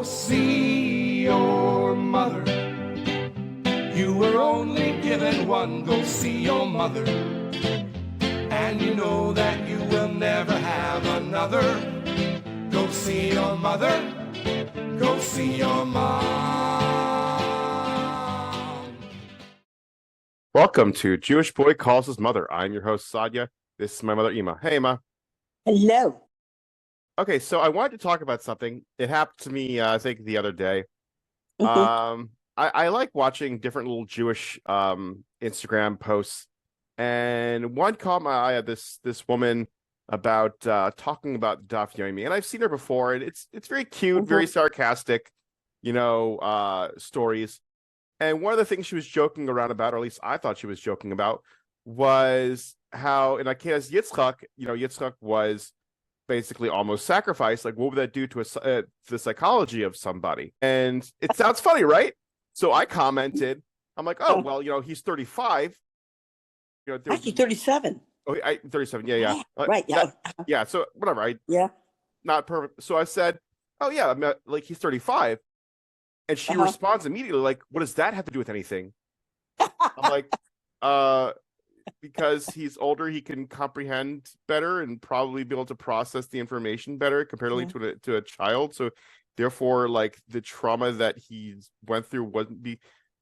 see your mother. You were only given one. Go see your mother. And you know that you will never have another. Go see your mother. Go see your mom. Welcome to Jewish Boy Calls His Mother. I'm your host, Sadia. This is my mother, Ima. Hey, Ima. Hello. Okay, so I wanted to talk about something. It happened to me, I think, the other day. Mhm. I like watching different little Jewish Instagram posts, and one caught my eye of this woman about talking about Daf Yomi, and I've seen her before, and it's very cute, very sarcastic, stories. And one of the things she was joking around about, or at least I thought she was joking about, was how in Akedas Yitzchak, Yitzchak was basically almost sacrificed. Like, what would that do to the psychology of somebody? And it sounds funny, right? So I commented, I'm like, oh, well, he's 35. Actually, 37. Oh, 37. Yeah. Right. Yeah. Yeah. So whatever. Yeah. Not perfect. So I said, oh yeah, like he's 35. And she responds immediately, like, what does that have to do with anything? I'm like, because he's older, he can comprehend better and probably be able to process the information better comparatively to a child. So therefore, like, the trauma that he went through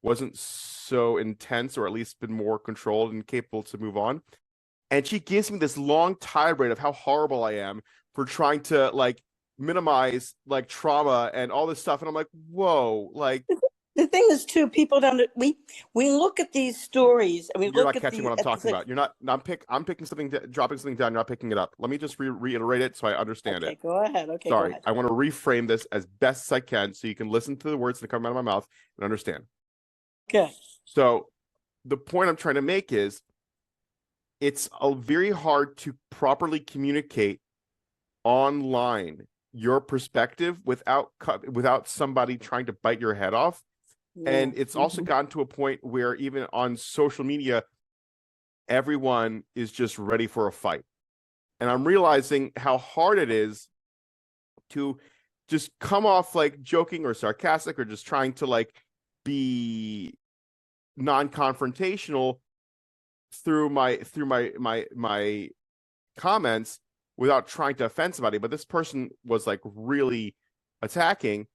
wasn't so intense, or at least been more controlled and capable to move on. And she gives me this long tirade of how horrible I am for trying to, like, minimize, like, trauma and all this stuff. And I'm like, whoa, like, The thing is, too, people don't. We look at these stories and we you're look not at catching what I'm talking about. You're not. I'm picking something, dropping something down. You're not picking it up. Let me just reiterate it so I understand it. Go ahead. Okay. Sorry, go ahead. I want to reframe this as best as I can so you can listen to the words that come out of my mouth and understand. Okay. So the point I'm trying to make is, it's very hard to properly communicate online your perspective without somebody trying to bite your head off. Yeah. And it's also gotten to a point where even on social media, everyone is just ready for a fight. And I'm realizing how hard it is to just come off like joking or sarcastic or just trying to, like, be non-confrontational through my comments without trying to offend somebody. But this person was, like, really attacking.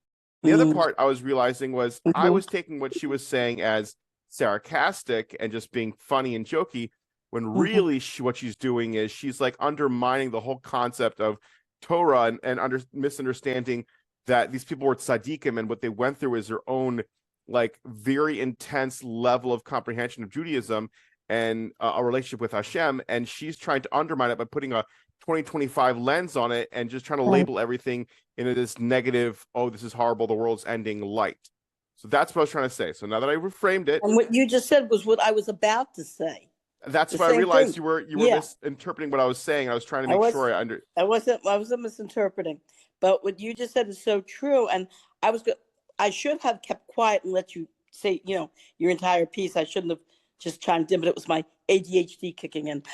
The other part I was realizing was I was taking what she was saying as sarcastic and just being funny and jokey, when really what she's doing is she's, like, undermining the whole concept of Torah and misunderstanding that these people were tzaddikim and what they went through is their own, like, very intense level of comprehension of Judaism and a relationship with Hashem. And she's trying to undermine it by putting a 2025 lens on it and just trying to label everything into this negative, oh, this is horrible, the world's ending light. So that's what I was trying to say. So now that I reframed it, And what you just said was what I was about to say. that's why I realized you were misinterpreting what I was saying. I was trying to make sure I wasn't misinterpreting, but what you just said is so true. And I should have kept quiet and let you say, your entire piece. I shouldn't have just chimed in, but it was my ADHD kicking in.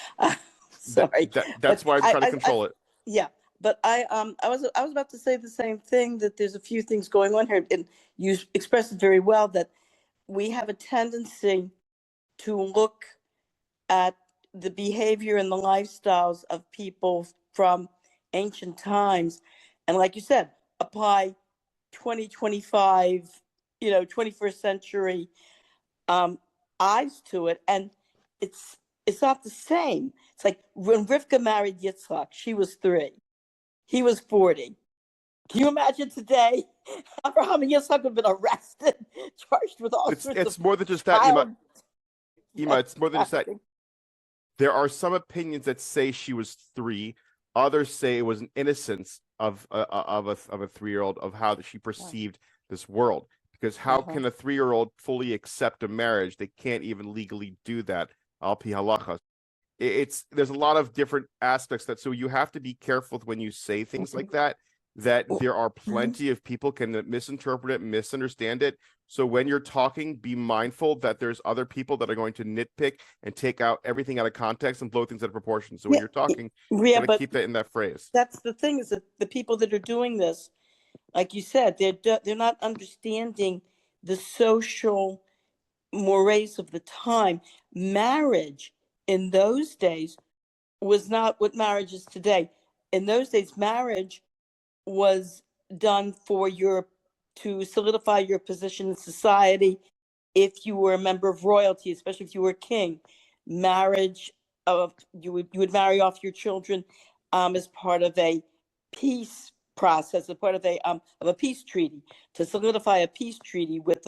Sorry. That's why I'm trying to control it. Yeah. But I was about to say the same thing, that there's a few things going on here, and you expressed it very well, that we have a tendency to look at the behavior and the lifestyles of people from ancient times, and, like you said, apply 2025, 21st century eyes to it, and it's not the same. It's like when Rivka married Yitzchak, she was 3. He was 40. Can you imagine today? Abraham and Yitzchak would have been arrested, charged with all sorts of... It's more than just that, Ima. It's more than just that. There are some opinions that say she was 3. Others say it was an innocence of a 3-year-old, of how she perceived this world. Because how can a 3-year-old fully accept a marriage? They can't even legally do that. Al pi halacha. There's a lot of different aspects so you have to be careful when you say things like that there are plenty of people can misinterpret it, misunderstand it. So when you're talking, be mindful that there's other people that are going to nitpick and take out everything out of context and blow things out of proportion. So when you're talking, you gotta keep that in that phrase. That's the thing, is that the people that are doing this, like you said, they're not understanding the social mores of the time. Marriage in those days was not what marriage is today. In those days, marriage was done for your to solidify your position in society. If you were a member of royalty, especially if you were a king, marriage of you would marry off your children as part of a peace process, as part of a peace treaty to solidify a peace treaty with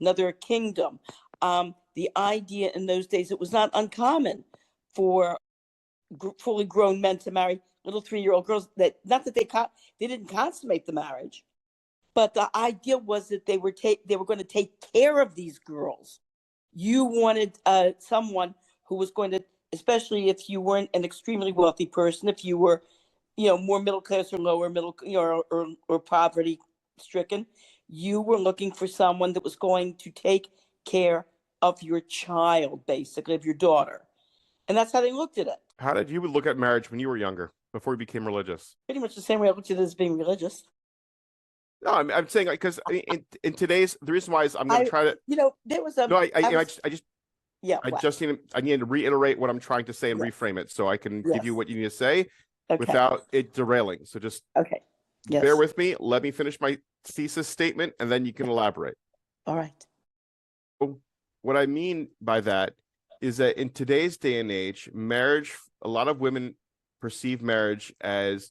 another kingdom. The idea in those days, it was not uncommon for fully grown men to marry little 3-year-old girls. That not that they didn't consummate the marriage, but the idea was that they were going to take care of these girls. You wanted someone who was going to, especially if you weren't an extremely wealthy person, if you were, more middle class or lower middle, or poverty stricken, you were looking for someone that was going to take care of your child, basically, of your daughter. And that's how they looked at it. How did you look at marriage when you were younger, before you became religious? Pretty much the same way I looked at it as being religious. No, I'm saying, because in today's, the reason why is I'm going to try to. There was a. No, I What? just need to reiterate what I'm trying to say and Yes. reframe it so I can Yes. give you what you need to say Okay. without it derailing. So just Okay. Yes. bear with me. Let me finish my thesis statement, and then you can elaborate. All right. What I mean by that is that in today's day and age, marriage, a lot of women perceive marriage as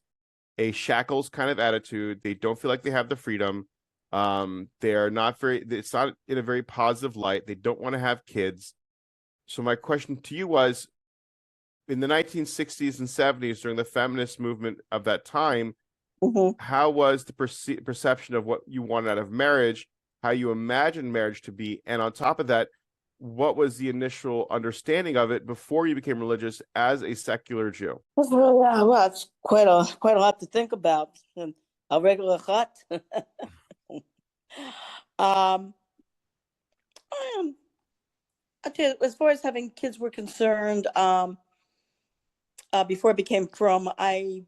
a shackles kind of attitude. They don't feel like they have the freedom. They're not it's not in a very positive light. They don't want to have kids. So my question to you was, in the 1960s and 70s, during the feminist movement of that time, how was the perception of what you wanted out of marriage, how you imagined marriage to be? And on top of that, what was the initial understanding of it before you became religious as a secular Jew? Well, it's quite a lot to think about. A regular hut. I tell you, as far as having kids were concerned, before I became frum, I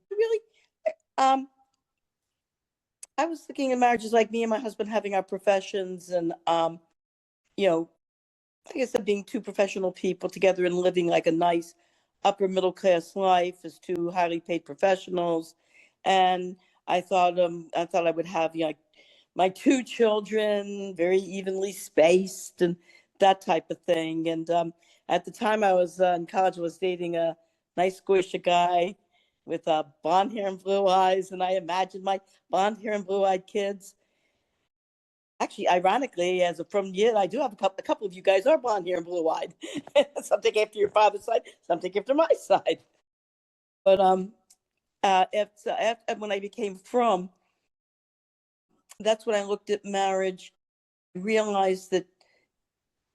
was thinking of marriages like me and my husband having our professions, and like I said, being two professional people together and living like a nice upper middle class life as two highly paid professionals. And I thought I would have my 2 children very evenly spaced and that type of thing. And at the time I was in college, I was dating a nice squishy guy with blonde hair and blue eyes, and I imagined my blonde hair and blue eyed kids. Actually, ironically, as a frum Yid, I do have a couple of you guys are blonde hair and blue eyed. Some take after your father's side, some take after my side. But after, when I became frum, that's when I looked at marriage, realized that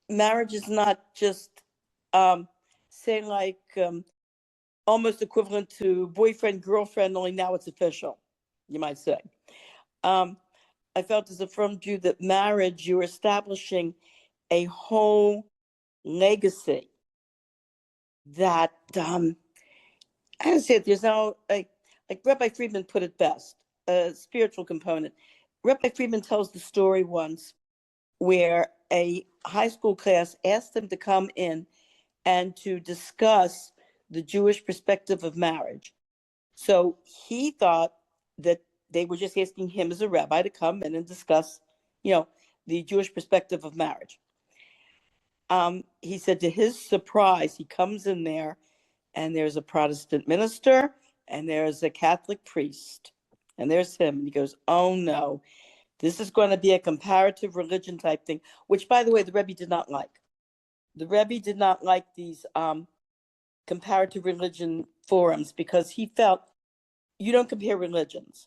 marriage is not just say like almost equivalent to boyfriend girlfriend, only now it's official, you might say. I felt as a frum Jew that marriage, you're establishing a whole legacy that I said, there's no like Rabbi Friedman put it best, a spiritual component. Rabbi Friedman tells the story once where a high school class asked him to come in and to discuss the Jewish perspective of marriage. So he thought that they were just asking him as a rabbi to come in and discuss, the Jewish perspective of marriage. He said to his surprise, he comes in there and there's a Protestant minister and there's a Catholic priest and there's him. And he goes, oh no, this is going to be a comparative religion type thing, which, by the way, the Rebbe did not like. The Rebbe did not like these comparative religion forums because he felt you don't compare religions.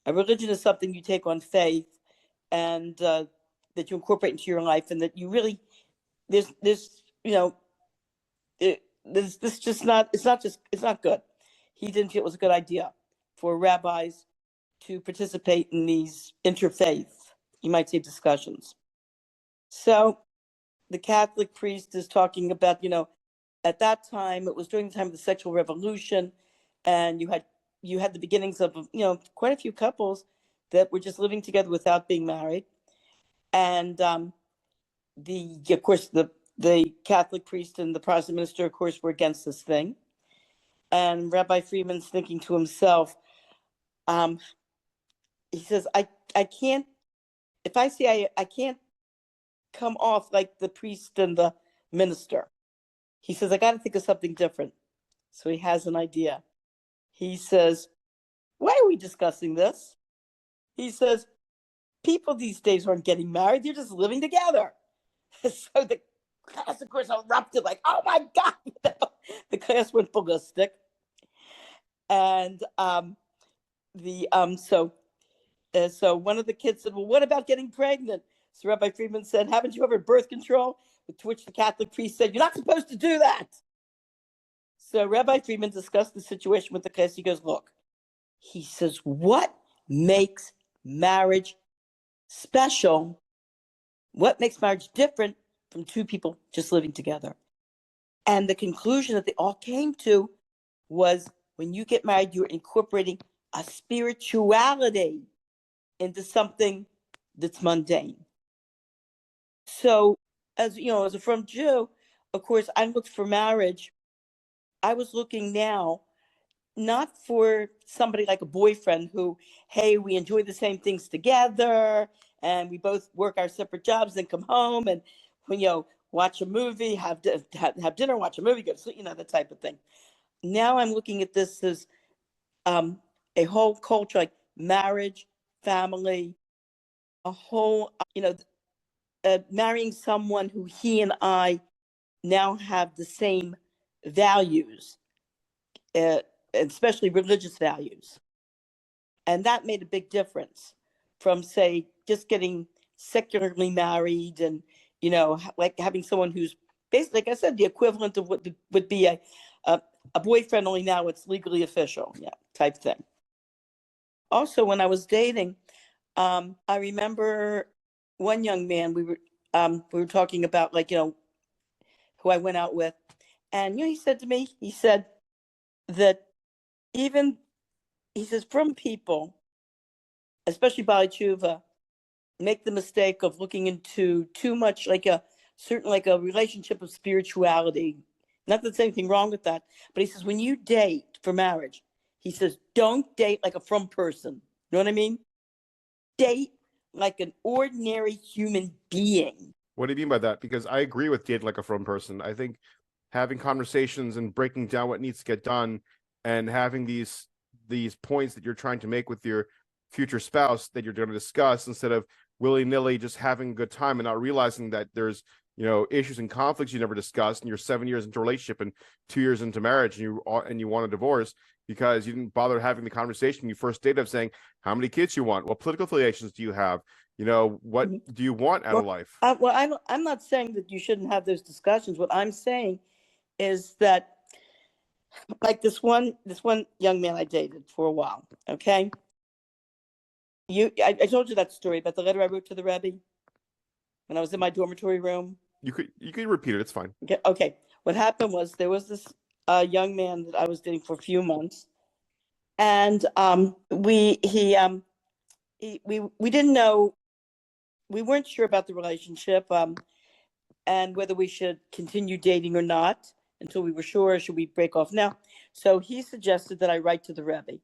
A religion is something you take on faith and that you incorporate into your life, and that you really it's not good. He didn't feel it was a good idea for rabbis to participate in these interfaith, you might say, discussions. So the Catholic priest is talking about, at that time, it was during the time of the sexual revolution, and you had the beginnings of, quite a few couples that were just living together without being married. And of course, the Catholic priest and the Protestant minister, of course, were against this thing. And Rabbi Friedman's thinking to himself, he says, I can't, if I say I can't come off like the priest and the minister. He says, I got to think of something different. So he has an idea. He says, why are we discussing this? He says, people these days aren't getting married. They're just living together. So the class, of course, erupted like, oh my God. The class went ballistic. And so one of the kids said, well, what about getting pregnant? So Rabbi Friedman said, haven't you ever had birth control? To which the Catholic priest said, you're not supposed to do that. So Rabbi Friedman discussed the situation with the class. He goes, look, he says, what makes marriage special? What makes marriage different from two people just living together? And the conclusion that they all came to was when you get married, you're incorporating a spirituality into something that's mundane. So, as you know, as a Frum Jew, of course, I looked for marriage. I was looking now, not for somebody like a boyfriend who, hey, we enjoy the same things together, and we both work our separate jobs and come home and, watch a movie, have dinner, watch a movie, go to sleep, that type of thing. Now I'm looking at this as a whole culture, like marriage, family, a whole, marrying someone who he and I now have the same values, especially religious values. And that made a big difference from, say, just getting secularly married and, like having someone who's basically, like I said, the equivalent of what would be a boyfriend, only now it's legally official, type thing. Also, when I was dating, I remember one young man, we were talking about, like, who I went out with. And, he said to me, he said that he says, from people, especially Bali Tshuva, make the mistake of looking into too much, like a relationship of spirituality. Not that there's anything wrong with that, but he says, when you date for marriage, he says, don't date like a frum person. You know what I mean? Date like an ordinary human being. What do you mean by that? Because I agree with date like a frum person. I think having conversations and breaking down what needs to get done and having these points that you're trying to make with your future spouse that you're going to discuss, instead of willy-nilly just having a good time and not realizing that there's issues and conflicts you never discussed, and you're 7 years into a relationship and 2 years into marriage, and you want a divorce because you didn't bother having the conversation you first dated of saying how many kids you want, what political affiliations do you have, what do you want out of life. I'm not saying that you shouldn't have those discussions. What I'm saying is that, like this one young man I dated for a while, okay? I told you that story about the letter I wrote to the Rebbe when I was in my dormitory room. You could repeat it. It's fine. Okay. What happened was there was this young man that I was dating for a few months, and we didn't know, we weren't sure about the relationship and whether we should continue dating or not until we were sure. Should we break off now? So he suggested that I write to the Rebbe.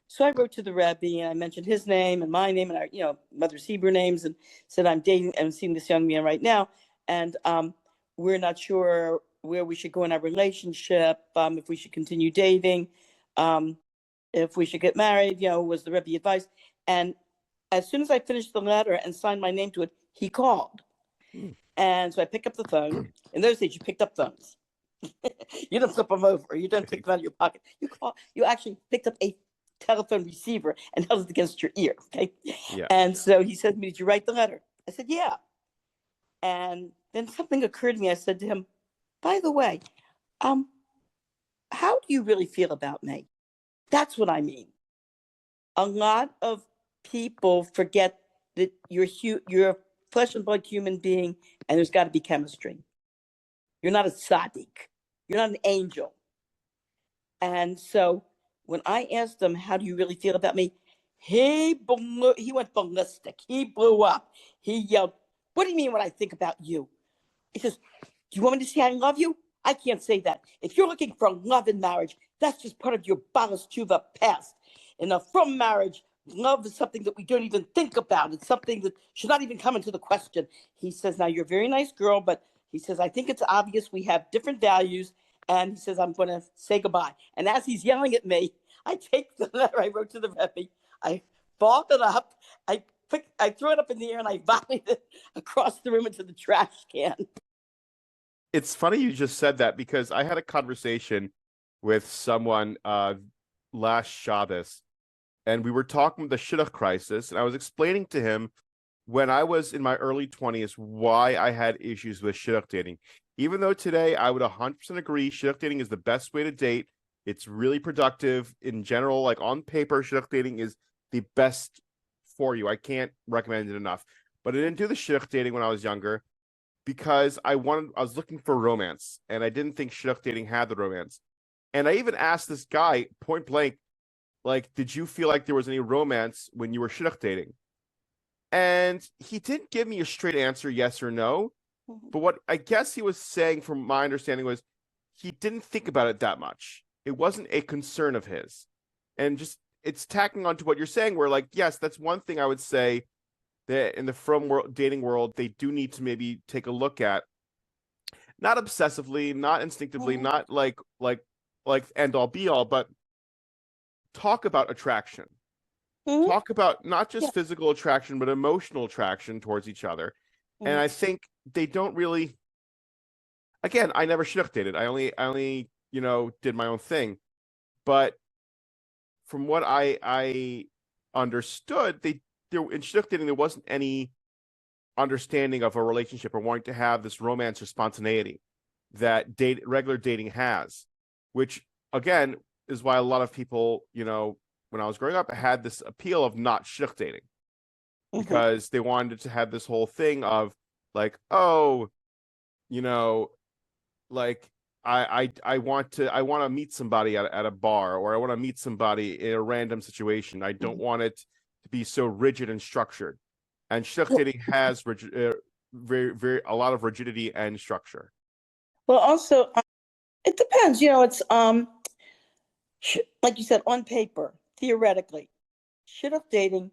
So I wrote to the Rebbe and I mentioned his name and my name and our, mother's Hebrew names, and said, I'm dating and seeing this young man right now. And we're not sure where we should go in our relationship, if we should continue dating, if we should get married, was the Rebbe advice. And as soon as I finished the letter and signed my name to it, he called. And so I picked up the phone. In those days, you picked up phones. You don't flip them over. You don't take them out of your pocket. You actually picked up a telephone receiver and held it against your ear. Okay. Yeah. And so he said to me, did you write the letter? I said, yeah. And then something occurred to me. I said to him, by the way, how do you really feel about me? That's what I mean. A lot of people forget that you're a flesh and blood human being, and there's got to be chemistry. You're not a tzaddik. You're not an angel. And so when I asked him, how do you really feel about me? He went ballistic. He blew up. He yelled, "What do you mean what I think about you?" He says, "Do you want me to say I love you? I can't say that. If you're looking for love in marriage, that's just part of your Balas Tshuva past. And from marriage, love is something that we don't even think about. It's something that should not even come into the question." He says, "Now, you're a very nice girl, but," he says, "I think it's obvious we have different values." And he says, "I'm going to say goodbye." And as he's yelling at me, I take the letter I wrote to the Rebbe, I balled it up, I threw it up in the air, and I volleyed it across the room into the trash can. It's funny you just said that, because I had a conversation with someone last Shabbos, and we were talking about the shidduch crisis, and I was explaining to him when I was in my early 20s why I had issues with shidduch dating. Even though today I would 100% agree shidduch dating is the best way to date. It's really productive in general. Like on paper, shidduch dating is the best for you. I can't recommend it enough. But I didn't do the shidduch dating when I was younger because I was looking for romance, and I didn't think shidduch dating had the romance. And I even asked this guy point blank, like, did you feel like there was any romance when you were shidduch dating? And he didn't give me a straight answer, yes or no. But what I guess he was saying, from my understanding, was he didn't think about it that much. It wasn't a concern of his. And just, it's tacking on to what you're saying, where, like, yes, that's one thing I would say that in the dating world, they do need to maybe take a look at. Not obsessively, not instinctively, not like end all be all, but talk about attraction. Talk about not just physical attraction, but emotional attraction towards each other. And I think they don't really. Again, I never shidduch dated. I only did my own thing. But from what I understood, in shidduch dating there wasn't any understanding of a relationship or wanting to have this romance or spontaneity that regular dating has, which again is why a lot of people, when I was growing up, had this appeal of not shidduch dating, because they wanted to have this whole thing of like, oh, like I want to meet somebody at a bar, or I want to meet somebody in a random situation. I don't want it to be so rigid and structured. And shidduch dating has very a lot of rigidity and structure. Well, also, it depends. It's like you said, on paper, theoretically, shidduch dating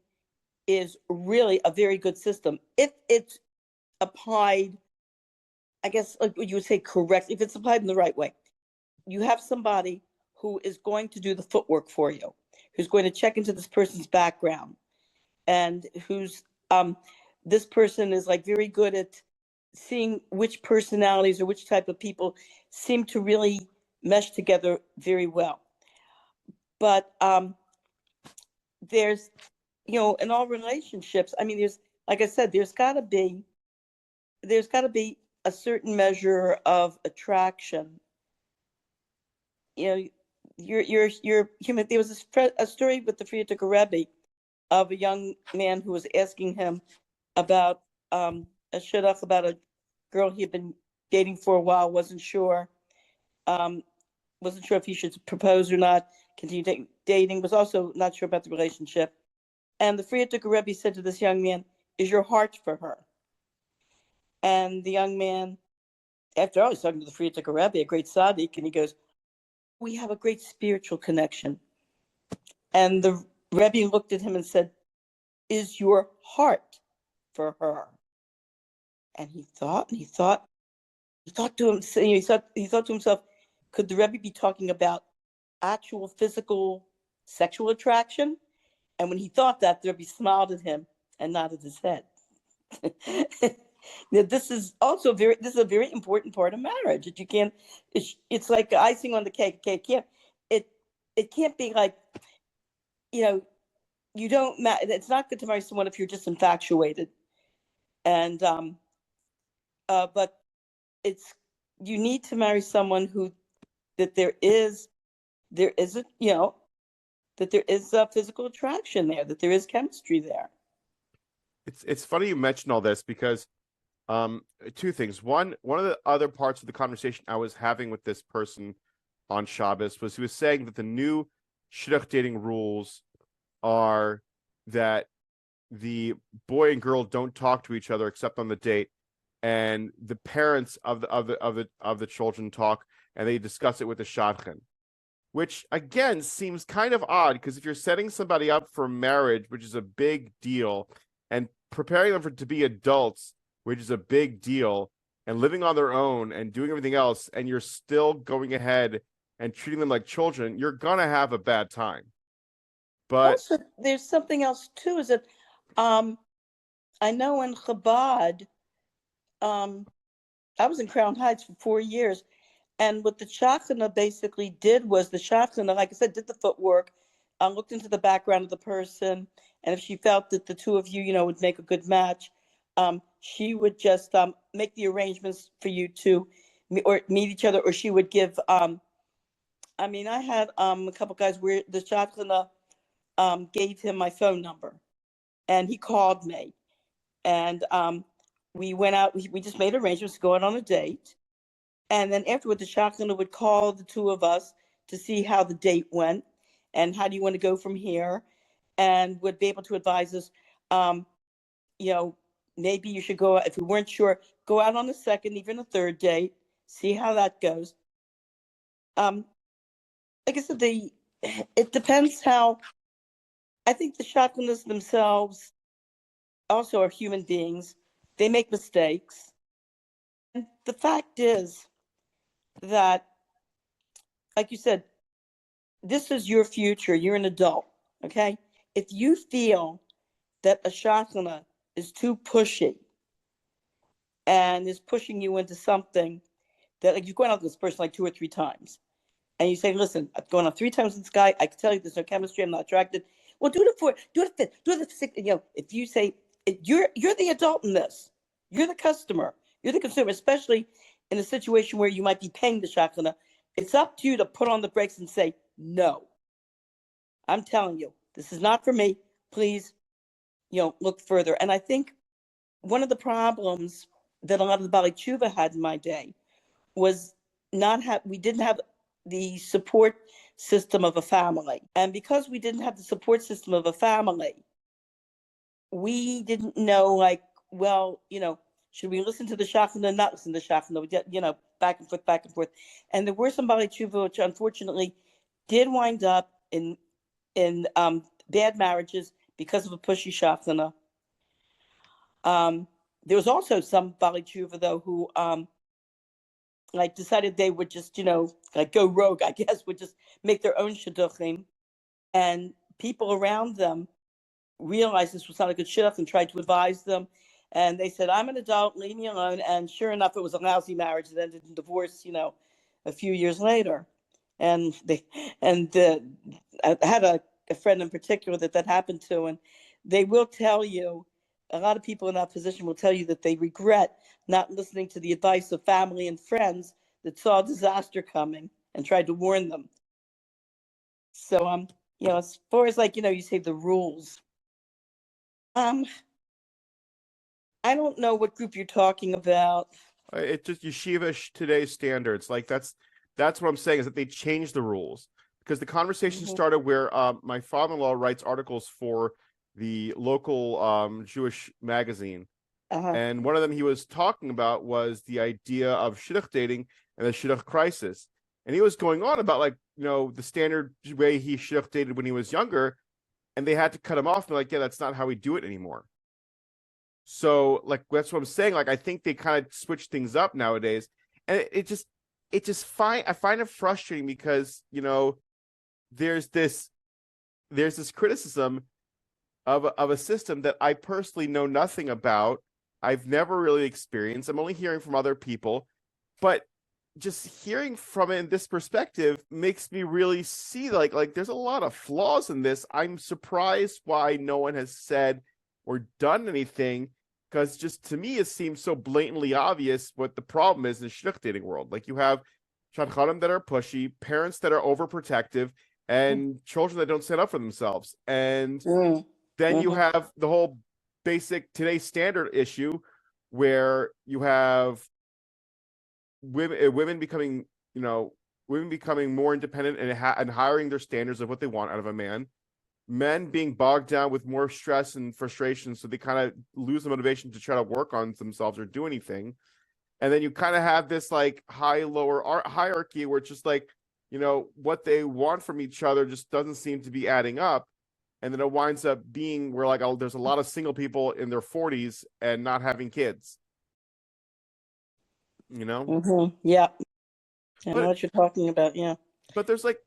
is really a very good system if it's applied, I guess, like you would say, correct. If it's applied in the right way, you have somebody who is going to do the footwork for you, who's going to check into this person's background, and who's this person is like very good at seeing which personalities or which type of people seem to really mesh together very well. But there's, in all relationships, I mean, there's, like I said, there's got to be a certain measure of attraction. You're human. There was a story with the Frierdiker Rebbe of a young man who was asking him about a shidduch, about a girl he had been dating for a while, wasn't sure if he should propose or not, continue dating, was also not sure about the relationship. And the Frierdiker Rebbe said to this young man, "Is your heart for her?" And the young man, after all, he's talking to the Frierdiker Rebbe, a great tzaddik, and he goes, "We have a great spiritual connection." And the Rebbe looked at him and said, "Is your heart for her?" And he thought to himself, could the Rebbe be talking about actual physical sexual attraction? And when he thought that, the Rebbe smiled at him and nodded his head. Now, this is a very important part of marriage. That you can't. It's like icing on the cake. Okay, it can't be like, you don't. It's not good to marry someone if you're just infatuated. And but you need to marry someone that there is a physical attraction there, that there is chemistry there. It's funny you mentioned all this, because two things. One of the other parts of the conversation I was having with this person on Shabbos was he was saying that the new shidduch dating rules are that the boy and girl don't talk to each other except on the date, and the parents of the children talk, and they discuss it with the shadchan, which again seems kind of odd, because if you're setting somebody up for marriage, which is a big deal, and preparing them to be adults, which is a big deal, and living on their own and doing everything else, and you're still going ahead and treating them like children, you're gonna have a bad time. But Also, there's something else too, is that I know in Chabad, I was in Crown Heights for 4 years, and what the Shachana basically did was, the Shachana, like I said, did the footwork, looked into the background of the person, and if she felt that the two of you, would make a good match, she would just make the arrangements for you to meet each other, or she would give. I mean, I had a couple guys where the Shachana gave him my phone number, and he called me, and we went out. We just made arrangements to go out on a date, and then afterward, the shotgunner would call the two of us to see how the date went, and how do you want to go from here, and would be able to advise us. You know, maybe you should go, if we weren't sure, go out on a second, even a third date, see how that goes. Like I said, it depends how. I think the shotgunners themselves also are human beings. They make mistakes. And the fact is that, like you said, this is your future. You're an adult, okay? If you feel that a shotgunner is too pushy and is pushing you into something that, like, you've gone out with this person like 2 or 3 times, and you say, listen, I've gone out 3 times with this guy. I can tell you there's no chemistry. I'm not attracted. Well, do the 4th, do the 5th, do the 6th. If you say, you're the adult in this, you're the customer, you're the consumer, especially in a situation where you might be paying the shotgunner, it's up to you to put on the brakes and say, no, I'm telling you, this is not for me. Please, look further. And I think one of the problems that a lot of the Bali Tshuva had in my day was we didn't have the support system of a family. And because we didn't have the support system of a family, we didn't know, like, well, should we listen to the shachna or not listen to the shachna? Back and forth, back and forth. And there were some Bali Tshuva which unfortunately did wind up in bad marriages because of a pushy shachna. There was also some Bali Tshuva, though, who like decided they would just, like go rogue, I guess, would just make their own shidduchim. And people around them realized this was not a good shidduch and tried to advise them. And they said, I'm an adult, leave me alone. And sure enough, it was a lousy marriage that ended in divorce, a few years later. And I had a friend in particular that happened to, and they will tell you, a lot of people in that position will tell you that they regret not listening to the advice of family and friends that saw disaster coming and tried to warn them. So, as far as, like, you say the rules, I don't know what group you're talking about. it's just yeshiva today's standards. Like that's what I'm saying, is that they changed the rules, because the conversation started where my father-in-law writes articles for the local Jewish magazine. And one of them he was talking about was the idea of shidduch dating and the shidduch crisis. And he was going on about, like, the standard way he shidduch dated when he was younger, and they had to cut him off and be like, yeah, that's not how we do it anymore. So, like, that's what I'm saying. Like, I think they kind of switch things up nowadays. And it just I find it frustrating because, there's this criticism of a system that I personally know nothing about. I've never really experienced. I'm only hearing from other people, but just hearing from it in this perspective makes me really see like there's a lot of flaws in this. I'm surprised why no one has said or done anything, because just to me it seems so blatantly obvious what the problem is in the shidduch dating world. Like, you have shadchanim that are pushy, parents that are overprotective, and children that don't stand up for themselves. And then you have the whole basic today's standard issue where you have women becoming more independent and hiring their standards of what they want out of a man. men being bogged down with more stress and frustration, so they kind of lose the motivation to try to work on themselves or do anything. And then you kind of have this like high-lower hierarchy where it's just like, you know, what they want from each other just doesn't seem to be adding up. And then it winds up being where like, oh, there's a lot of single people in their 40s and not having kids. You know? Mm-hmm. Yeah. I know But what you're talking about. Yeah. but there's like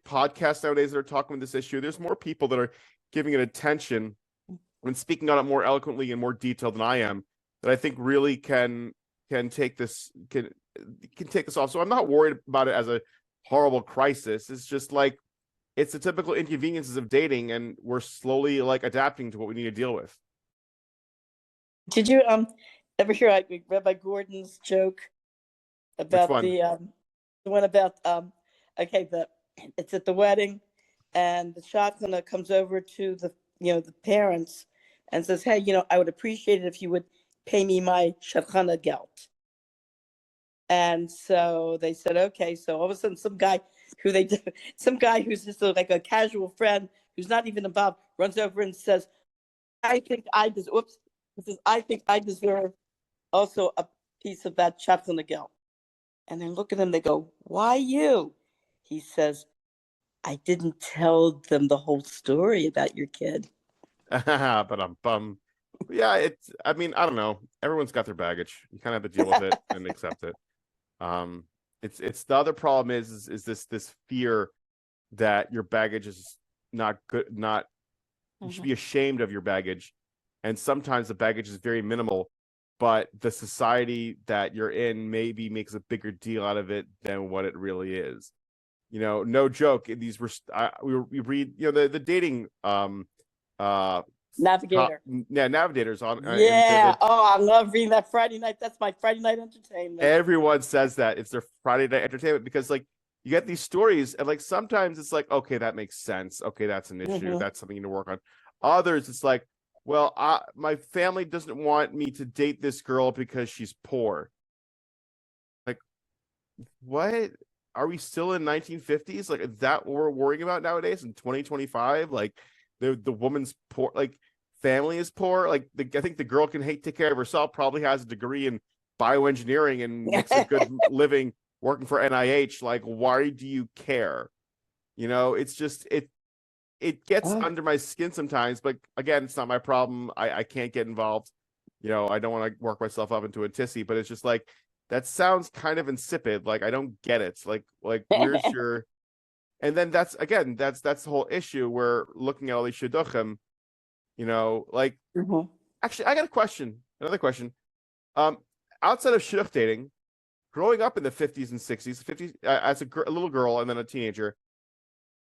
podcasts nowadays that are talking about this issue. There's more people that are giving it attention and speaking on it more eloquently and more detailed than I am, that I think really can take this off. So I'm not worried about it as a horrible crisis. It's just like, it's the typical inconveniences of dating, and we're slowly like adapting to what we need to deal with. Did you ever hear Rabbi Gordon's joke about one? the one about okay, it's at the wedding, and the shotgunner comes over to the parents and says, "Hey, I would appreciate it if you would pay me my shotgunner gelt." And so they said, okay. So all of a sudden, some guy who's just like a casual friend who's not even involved runs over and says, "I think I deserve." Oops. He says, "I think I deserve also a piece of that shotgunner gelt." And they look at him. They go, "Why you?" He says, "I didn't tell them the whole story about your kid." But I'm bummed. Yeah, I mean, I don't know. Everyone's got their baggage. You kind of have to deal with it and accept it. It's the other problem is this fear that your baggage is not good, you should be ashamed of your baggage. And sometimes the baggage is very minimal, but the society that you're in maybe makes a bigger deal out of it than what it really is. You know, no joke. These were we read, the dating Navigator. Navigators on. Yeah. Oh, I love reading that Friday night. That's my Friday night entertainment. Everyone says that it's their Friday night entertainment, because like you get these stories and like sometimes it's like, okay, that makes sense. Okay, that's an issue. That's something you need to work on. Others, it's like, well, my family doesn't want me to date this girl because she's poor. Like, what? Are we still in 1950s? Like, is that what we're worrying about nowadays in 2025? Like, the woman's poor, like family is poor. Like, I think the girl can take care of herself, probably has a degree in bioengineering and makes a good living working for NIH. Like, why do you care? It's just it gets under my skin sometimes, but again, it's not my problem. I can't get involved. I don't want to work myself up into a tissy, but it's just like, that sounds kind of insipid. Like, I don't get it. Like where's your, and then that's the whole issue. We're looking at all these shidduchim, like, actually, I got another question. Outside of shidduch dating, growing up in the 50s and 60s, as a little girl and then a teenager,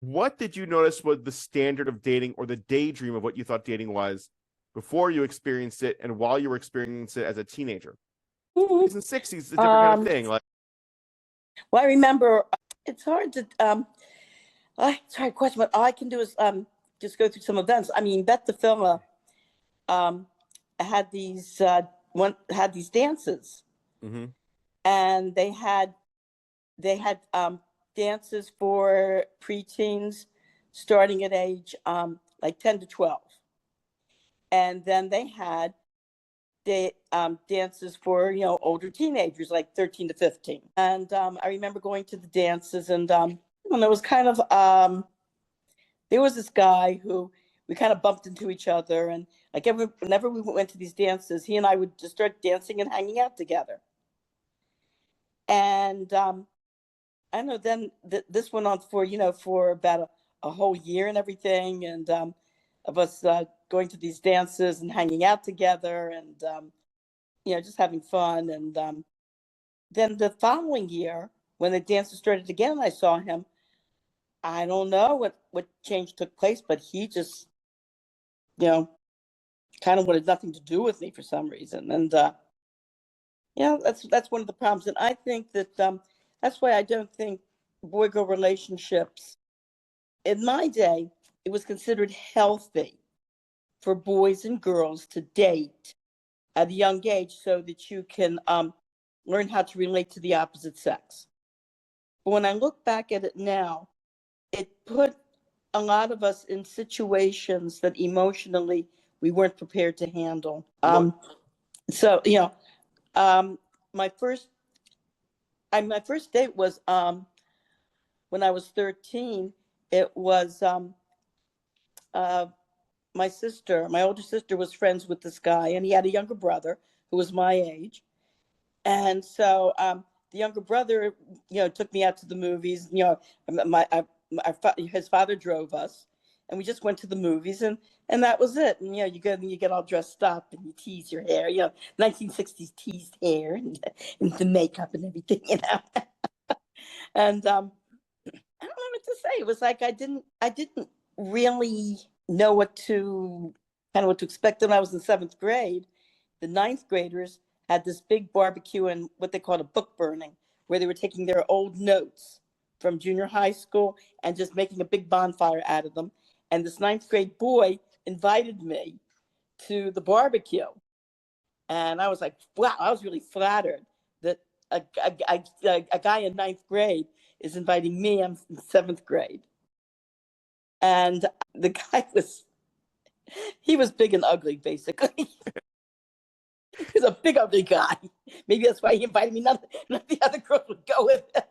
what did you notice was the standard of dating, or the daydream of what you thought dating was before you experienced it and while you were experiencing it as a teenager? 50s and 60s is a different kind of thing. Like, well, I remember, it's hard to it's a hard question, but all I can do is just go through some events. I mean, Beth DeFilla had these dances, and they had dances for preteens starting at age like 10 to 12, and then they had dances for older teenagers like 13 to 15. And I remember going to the dances, and it was kind of there was this guy who we kind of bumped into each other, and like whenever we went to these dances, he and I would just start dancing and hanging out together. And I know then this went on for about a whole year and everything, and of us going to these dances and hanging out together, and just having fun. And then the following year, when the dances started again, I saw him. I don't know what change took place, but he just, kind of wanted nothing to do with me for some reason. And that's one of the problems. And I think that that's why I don't think boy-girl relationships, in my day, it was considered healthy for boys and girls to date at a young age so that you can learn how to relate to the opposite sex. But when I look back at it now, it put a lot of us in situations that emotionally we weren't prepared to handle. So, my first my first date was when I was 13. It was uh, my older sister was friends with this guy, and he had a younger brother who was my age. And so the younger brother, took me out to the movies. His father drove us, and we just went to the movies, and that was it. And you go and you get all dressed up, and you tease your hair, 1960s teased hair, and the makeup and everything, And I don't know what to say. It was like I didn't really know what to expect. When I was in 7th grade, the 9th graders had this big barbecue and what they called a book burning, where they were taking their old notes from junior high school and just making a big bonfire out of them. And this 9th grade boy invited me to the barbecue. And I was like, wow, I was really flattered that a guy in 9th grade is inviting me. I'm in 7th grade. And the guy he was big and ugly, basically. He was a big, ugly guy. Maybe that's why he invited me. None of the other girls would go with him.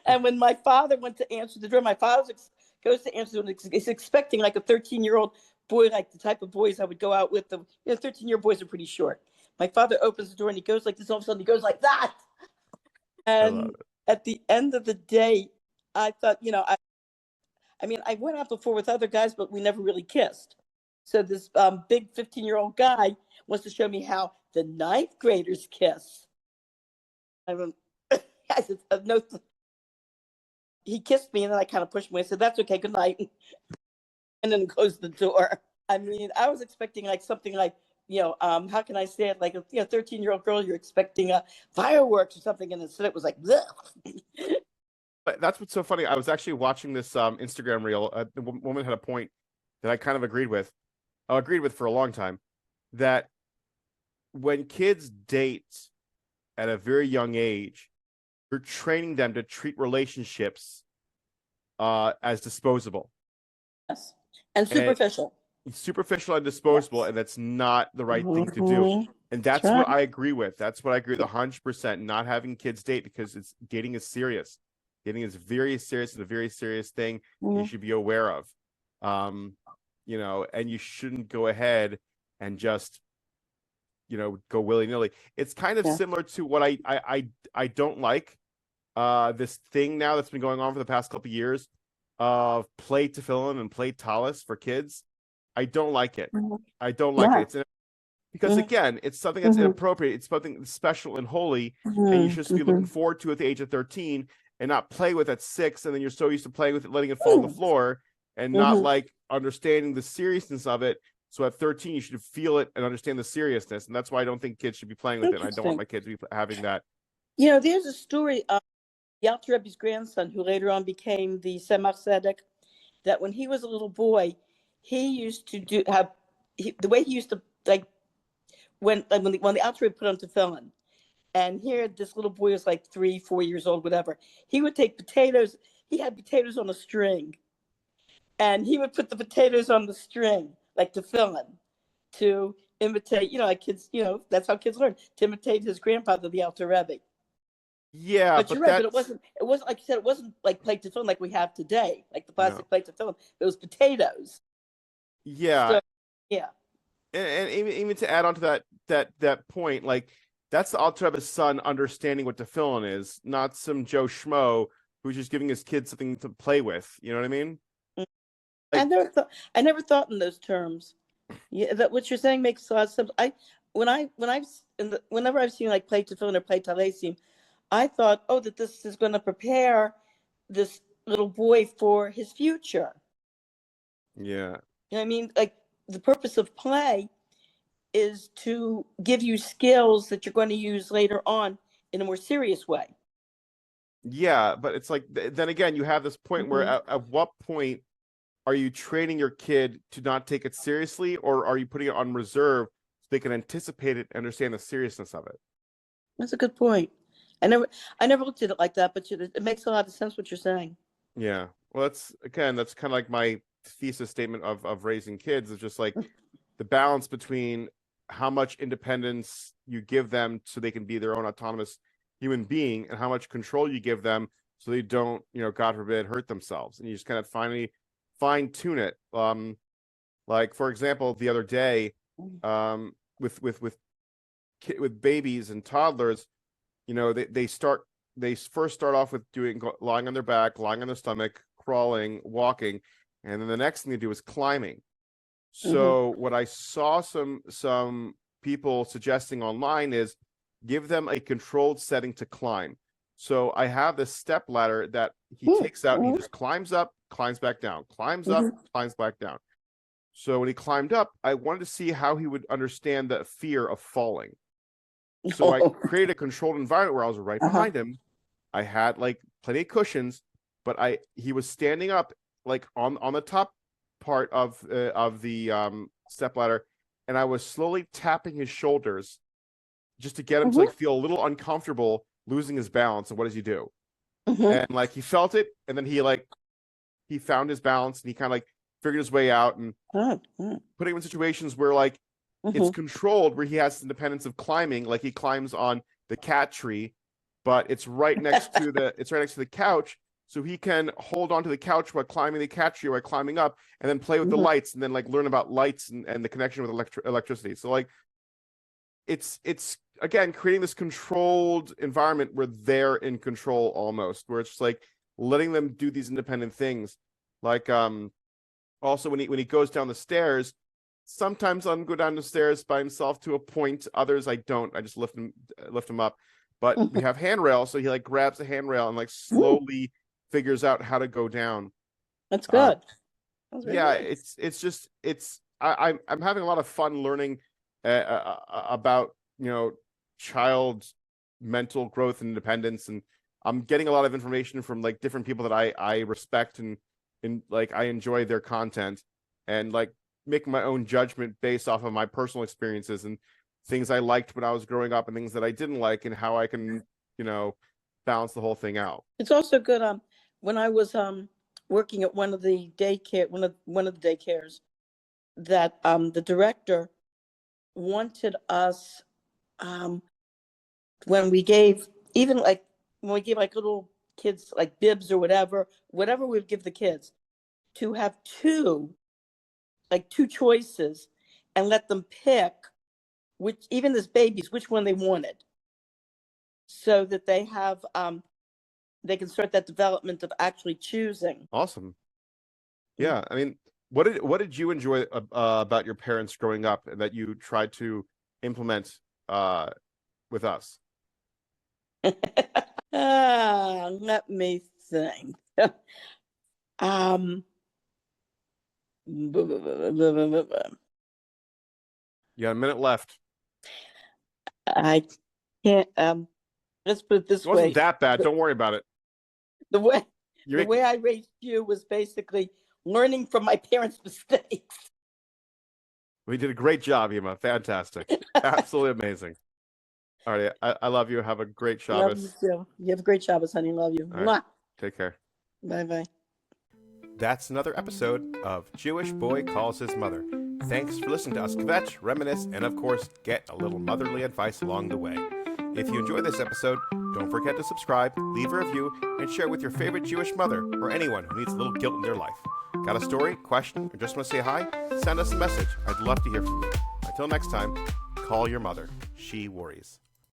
And when my father went to answer the door, my father goes to answer the door. He's expecting like a 13-year-old boy, like the type of boys I would go out with. 13-year boys are pretty short. My father opens the door and he goes like this. All of a sudden, he goes like that. And at the end of the day, I thought, I went out before with other guys, but we never really kissed. So this big 15-year-old guy wants to show me how the 9th graders kiss. I said, no. He kissed me, and then I kind of pushed him away. I said, that's okay, good night. And then closed the door. I mean, I was expecting like something like, how can I say it? Like a 13-year-old girl, you're expecting fireworks or something, and instead it was like, bleh. But that's what's so funny. I was actually watching this Instagram reel. The woman had a point that I kind of agreed with for a long time, that when kids date at a very young age, you're training them to treat relationships as disposable. Yes. And superficial. Superficial and disposable, yes. And that's not the right thing to do. And that's what I agree with. That's what I agree with 100%. Not having kids date, because dating is serious. Dating is very serious and a very serious thing you should be aware of. And you shouldn't go ahead and just, go willy-nilly. It's kind of similar to what I don't like, this thing now that's been going on for the past couple of years of play tefillin and play talis for kids. I don't like it. I don't like it. Because again, it's something that's inappropriate. It's something special and holy, and you should just be looking forward to at the age of 13, and not play with at 6, and then you're so used to playing with it, letting it fall on the floor, and not like understanding the seriousness of it. So at 13, you should feel it and understand the seriousness, and that's why I don't think kids should be playing with it. And I don't want my kids to be having that. There's a story of the Alter Rebbe's grandson, who later on became the Tzemach Tzedek, that when he was a little boy, he used to the way he used to, like, when the Alter Rebbe put on tefillin, and here this little boy was like 3-4 years old, whatever. He would take potatoes. He had potatoes on a string, and he would put the potatoes on the string, like tefillin, to imitate. Like kids, that's how kids learn, to imitate his grandfather, the Alter Rebbe. Yeah, but you're right. But it wasn't like you said. It wasn't like plate tefillin like we have today, like the plastic plate tefillin. It was potatoes. Yeah. So, yeah. And even to add on to that point, like, that's the Alter Rebbe's son understanding what tefillin is, not some Joe Schmo who's just giving his kids something to play with. You know what I mean? Like, I never thought in those terms. Yeah, that what you're saying makes a lot of sense. Whenever I've seen like plate tefillin or plate talesim, I thought, that this is going to prepare this little boy for his future. Yeah. You know what I mean? Like, the purpose of play is to give you skills that you're going to use later on in a more serious way. Yeah, but it's like, then again, you have this point where at what point are you training your kid to not take it seriously, or are you putting it on reserve so they can anticipate it and understand the seriousness of it? That's a good point. I never looked at it like that, but it makes a lot of sense what you're saying. Yeah. Well, that's kind of like my thesis statement of raising kids. It's just like the balance between how much independence you give them so they can be their own autonomous human being, and how much control you give them so they don't, God forbid, hurt themselves. And you just kind of finally fine tune it. Like for example, the other day, with babies and toddlers, they first start off with lying on their back, lying on their stomach, crawling, walking, and then the next thing they do is climbing. So what I saw some people suggesting online is give them a controlled setting to climb. So I have this step ladder that he takes out, and he just climbs up, climbs back down, climbs up, climbs back down. So when he climbed up, I wanted to see how he would understand the fear of falling. So I created a controlled environment where I was right behind him. I had like plenty of cushions, but he was standing up like on the top part of the step ladder, and I was slowly tapping his shoulders just to get him to like feel a little uncomfortable losing his balance. And what does he do? And like he felt it, and then he found his balance, and he kind of like figured his way out, and putting him in situations where like it's controlled, where he has the independence of climbing. Like he climbs on the cat tree, but it's right next to the couch, so he can hold onto the couch while climbing the cat tree, while climbing up, and then play with the lights, and then like learn about lights and the connection with electricity. So like it's again creating this controlled environment where they're in control almost, where it's just like letting them do these independent things. Like also when he goes down the stairs, sometimes I'll go down the stairs by himself to a point. Others I don't. I just lift him up. But we have handrail, so he like grabs the handrail and like slowly figures out how to go down. That's good. Yeah, nice. I'm having a lot of fun learning about child's mental growth and independence, and I'm getting a lot of information from like different people that I respect, and like I enjoy their content, and like making my own judgment based off of my personal experiences and things I liked when I was growing up and things that I didn't like, and how I can balance the whole thing out. It's also good. When I was working at one of the daycares, that the director wanted us, when we gave like little kids like bibs or whatever we'd give the kids, to have two choices and let them pick which, even as babies, which one they wanted, so that they have they can start that development of actually choosing. Awesome. Yeah, I mean, what did you enjoy about your parents growing up, and that you tried to implement with us? Let me think. You got a minute left. I can't. Let's put it this It wasn't way. that bad. Don't worry about it. The way I raised you was basically learning from my parents' mistakes. We did a great job, Yema. Fantastic. Absolutely amazing. All right. I love you. Have a great Shabbos. Love you too. You have a great Shabbos, honey. Love you. All right. Take care. Bye-bye. That's another episode of Jewish Boy Calls His Mother. Thanks for listening to us kvetch, reminisce, and of course, get a little motherly advice along the way. If you enjoyed this episode, don't forget to subscribe, leave a review, and share with your favorite Jewish mother or anyone who needs a little guilt in their life. Got a story, question, or just want to say hi? Send us a message. I'd love to hear from you. Until next time, call your mother. She worries.